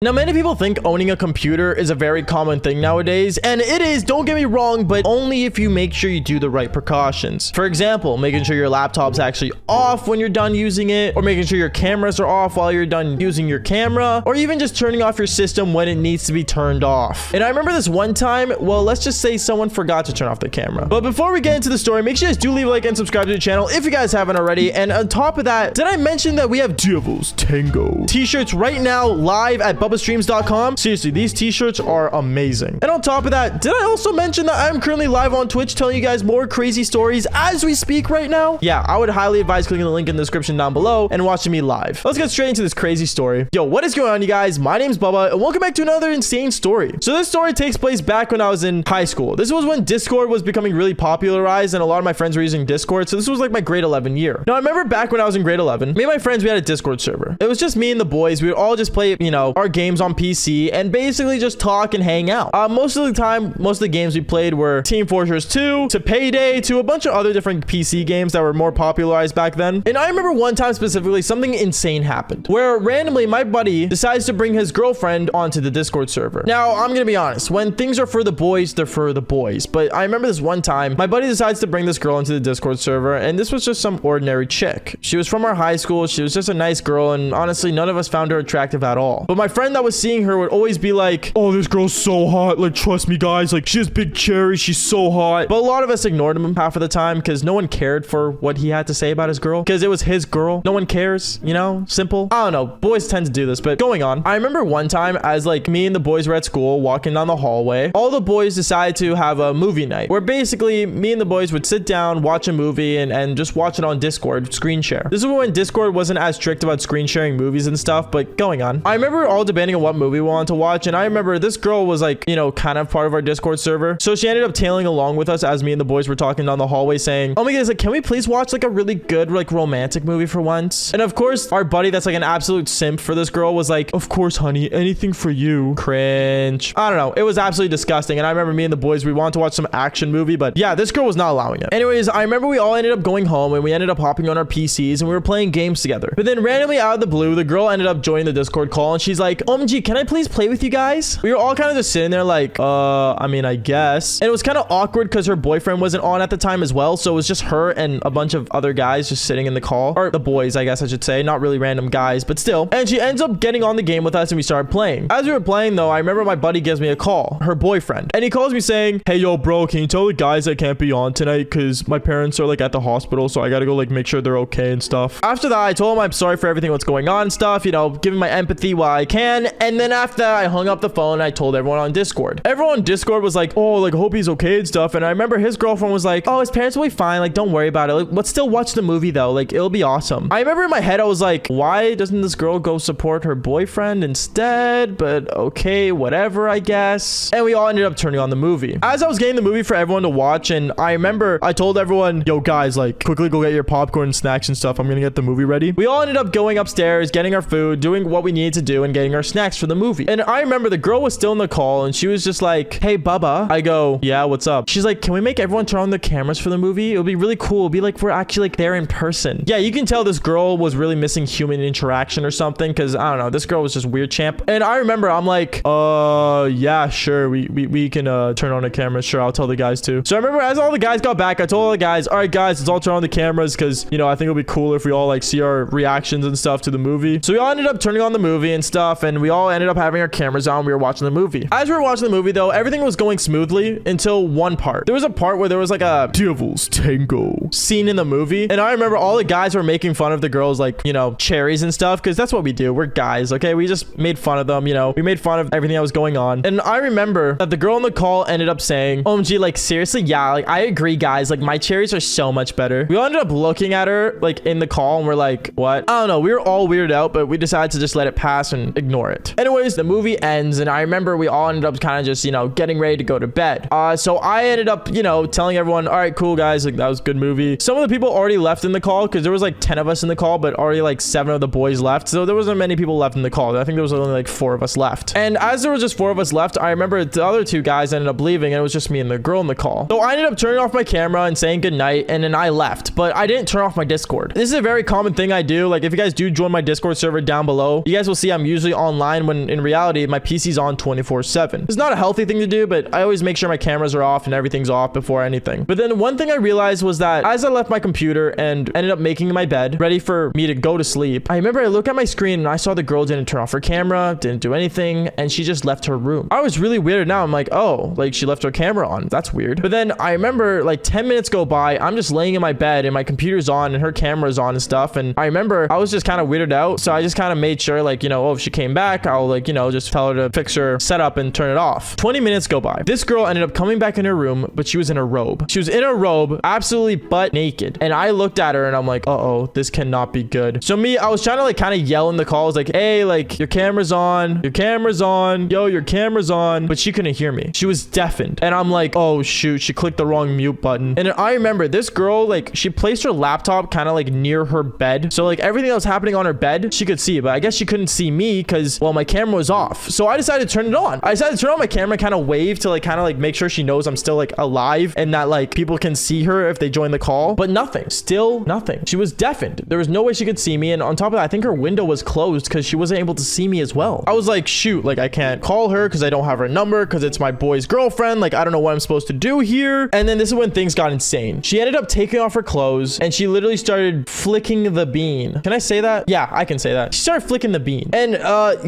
Now, many people think owning a computer is a very common thing nowadays, and it is, don't get me wrong, but only if you make sure you do the right precautions. For example, making sure your laptop's actually off when you're done using it, or making sure your cameras are off while you're done using your camera, or even just turning off your system when it needs to be turned off. And I remember this one time, well, let's just say someone forgot to turn off the camera. But before we get into the story, make sure you guys do leave a like and subscribe to the channel if you guys haven't already. And on top of that, did I mention that we have Devil's Tango t-shirts right now live at BabaStreams.com? Seriously, these t-shirts are amazing. And on top of that, did I also mention that I'm currently live on Twitch telling you guys more crazy stories as we speak right now? Yeah, I would highly advise clicking the link in the description down below and watching me live. Let's get straight into this crazy story. Yo, what is going on, you guys? My name's Bubba, and welcome back to another insane story. So this story takes place back when I was in high school. This was when Discord was becoming really popularized, and a lot of my friends were using Discord. So this was like my grade 11 year. Now, I remember back when I was in grade 11, me and my friends, we had a Discord server. It was just me and the boys. We would all just play, you know, our games on PC and basically just talk and hang out. Most of the time, most of the games we played were Team Fortress 2 to Payday to a bunch of other different PC games that were more popularized back then. And I remember one time specifically, something insane happened where randomly my buddy decides to bring his girlfriend onto the Discord server. Now, I'm gonna be honest, when things are for the boys, they're for the boys. But I remember this one time, my buddy decides to bring this girl into the Discord server, and this was just some ordinary chick. She was from our high school. She was just a nice girl, and honestly, none of us found her attractive at all. But my friend that was seeing her would always be like, oh, this girl's so hot, like, trust me, guys, like, she has big cherries, she's so hot. But a lot of us ignored him half of the time because no one cared for what he had to say about his girl, because it was his girl. No one cares, you know? Simple. I don't know, boys tend to do this. But going on, I remember one time as like me and the boys were at school walking down the hallway, all the boys decided to have a movie night where basically me and the boys would sit down, watch a movie, and just watch it on Discord, screen share. This is when Discord wasn't as strict about screen sharing movies and stuff. But going on, I remember all debating on what movie we wanted to watch, and I remember this girl was like, you know, kind of part of our Discord server, so she ended up tailing along with us as me and the boys were talking down the hallway saying, oh my goodness, like, can we please watch like a really good like romantic movie for once? And of course, our buddy that's like an absolute simp for this girl was like, of course, honey, anything for you. Cringe. I don't know, it was absolutely disgusting. And I remember me and the boys, we wanted to watch some action movie, but yeah, this girl was not allowing it. Anyways, I remember we all ended up going home and we ended up hopping on our PCs and we were playing games together. But then randomly out of the blue, the girl ended up joining the Discord call and she's like, OMG, can I please play with you guys? We were all kind of just sitting there like, I mean, I guess. And it was kind of awkward because her boyfriend wasn't on at the time as well. So it was just her and a bunch of other guys just sitting in the call, or the boys, I guess I should say, not really random guys, but still. And she ends up getting on the game with us and we started playing. As we were playing though, I remember my buddy gives me a call, her boyfriend, and he calls me saying, hey, yo, bro, can you tell the guys I can't be on tonight because my parents are like at the hospital, so I gotta go like make sure they're okay and stuff. After that, I told him I'm sorry for everything what's going on and stuff, you know, giving my empathy while I can. And then after that, I hung up the phone and I told everyone on Discord. Everyone on Discord was like, oh, like, I hope he's okay and stuff. And I remember his girlfriend was like, oh, his parents will be fine, like, don't worry about it, like, let's still watch the movie though, like, it'll be awesome. I remember in my head I was like, why doesn't this girl go support her boyfriend instead? But okay, whatever, I guess. And we all ended up turning on the movie. As I was getting the movie for everyone to watch, and I remember I told everyone, yo guys, like, quickly go get your popcorn and snacks and stuff, I'm gonna get the movie ready. We all ended up going upstairs, getting our food, doing what we needed to do, and getting our snacks for the movie. And I remember the girl was still in the call and she was just like, hey Bubba. I go, yeah, what's up? She's like, can we make everyone turn on the cameras for the movie? It'll be really cool. It'll be like we're actually like there in person. Yeah, you can tell this girl was really missing human interaction or something, because I don't know, this girl was just weird champ. And I remember I'm like, yeah, sure, we can turn on the cameras. Sure, I'll tell the guys too. So I remember as all the guys got back, I told all the guys, all right guys, let's all turn on the cameras because, you know, I think it'll be cool if we all like see our reactions and stuff to the movie. So we all ended up turning on the movie and stuff, and we all ended up having our cameras on. We were watching the movie. As we were watching the movie though, everything was going smoothly until one part. There was a part where there was like a Devil's Tango scene in the movie, and I remember all the guys were making fun of the girls, like, you know, cherries and stuff, because that's what we do. We're guys, okay? We just made fun of them, you know, we made fun of everything that was going on. And I remember that the girl on the call ended up saying, OMG, like, seriously, yeah, like, I agree, guys, like, my cherries are so much better. We all ended up looking at her like in the call and we're like, what? I don't know, we were all weirded out, but we decided to just let it pass and ignore it. Anyways, the movie ends, and I remember we all ended up kind of just, you know, getting ready to go to bed. So I ended up, you know, telling everyone, all right, cool guys, like, that was a good movie. Some of the people already left in the call because there was like 10 of us in the call, but already like 7 of the boys left, so there wasn't many people left in the call. I think there was only like 4 of us left. And as there was just 4 of us left, I remember the other 2 guys ended up leaving, and it was just me and the girl in the call. So I ended up turning off my camera and saying goodnight, and then I left, but I didn't turn off my Discord. This is a very common thing I do. Like, if you guys do join my Discord server down below, you guys will see I'm usually on online when in reality my PC's on 24/7. It's not a healthy thing to do, but I always make sure my cameras are off and everything's off before anything. But then one thing I realized was that as I left my computer and ended up making my bed ready for me to go to sleep, I remember I looked at my screen and I saw the girl didn't turn off her camera, didn't do anything, and she just left her room. I was really weirded out. I'm like, oh, like she left her camera on. That's weird. But then I remember like 10 minutes go by, I'm just laying in my bed and my computer's on and her camera's on and stuff. And I remember I was just kind of weirded out. So I just kind of made sure like, you know, oh, if she came back, I'll like, you know, just tell her to fix her setup and turn it off. 20 minutes go by. This girl ended up coming back in her room, but she was in a robe. She was in a robe, absolutely butt naked. And I looked at her and I'm like, uh-oh, this cannot be good. So me, I was trying to like kind of yell in the call. I was like, hey, like your camera's on, your camera's on, yo, your camera's on. But she couldn't hear me. She was deafened. And I'm like, oh shoot, she clicked the wrong mute button. And I remember this girl, like she placed her laptop kind of like near her bed. So like everything that was happening on her bed, she could see, but I guess she couldn't see me because, well, my camera was off. So I decided to turn it on. I decided to turn on my camera, kind of wave to like kind of like make sure she knows I'm still like alive and that like people can see her if they join the call, but nothing, still nothing. She was deafened. There was no way she could see me. And on top of that, I think her window was closed because she wasn't able to see me as well. I was like, shoot, like I can't call her because I don't have her number because it's my boy's girlfriend. Like, I don't know what I'm supposed to do here. And then this is when things got insane. She ended up taking off her clothes and she literally started flicking the bean. Can I say that? Yeah, I can say that. She started flicking the bean. And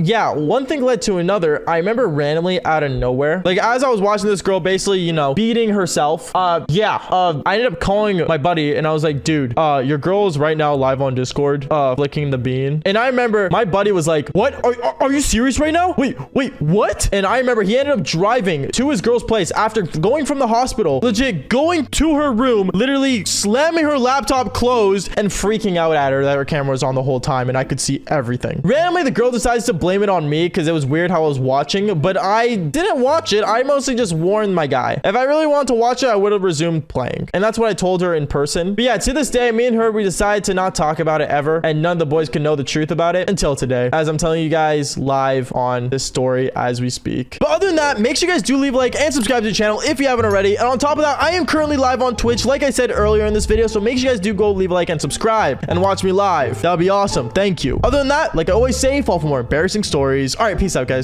yeah, one thing led to another. I remember randomly out of nowhere, like as I was watching this girl basically, you know, beating herself. I ended up calling my buddy and I was like, dude, your girl is right now live on Discord, flicking the bean. And I remember my buddy was like, what? Are you serious right now? Wait, what? And I remember he ended up driving to his girl's place after going from the hospital, legit going to her room, literally slamming her laptop closed and freaking out at her that her camera was on the whole time and I could see everything. Randomly, the girl decides to blame it on me because it was weird how I was watching, but I didn't watch it. I mostly just warned my guy. If I really wanted to watch it, I would have resumed playing. And that's what I told her in person. But yeah, to this day, me and her, we decided to not talk about it ever. And none of the boys could know the truth about it until today, as I'm telling you guys live on this story as we speak. But other than that, make sure you guys do leave a like and subscribe to the channel if you haven't already. And on top of that, I am currently live on Twitch, like I said earlier in this video. So make sure you guys do go leave a like and subscribe and watch me live. That would be awesome. Thank you. Other than that, like I always say, fall for more embarrassing stories. All right, peace out, guys.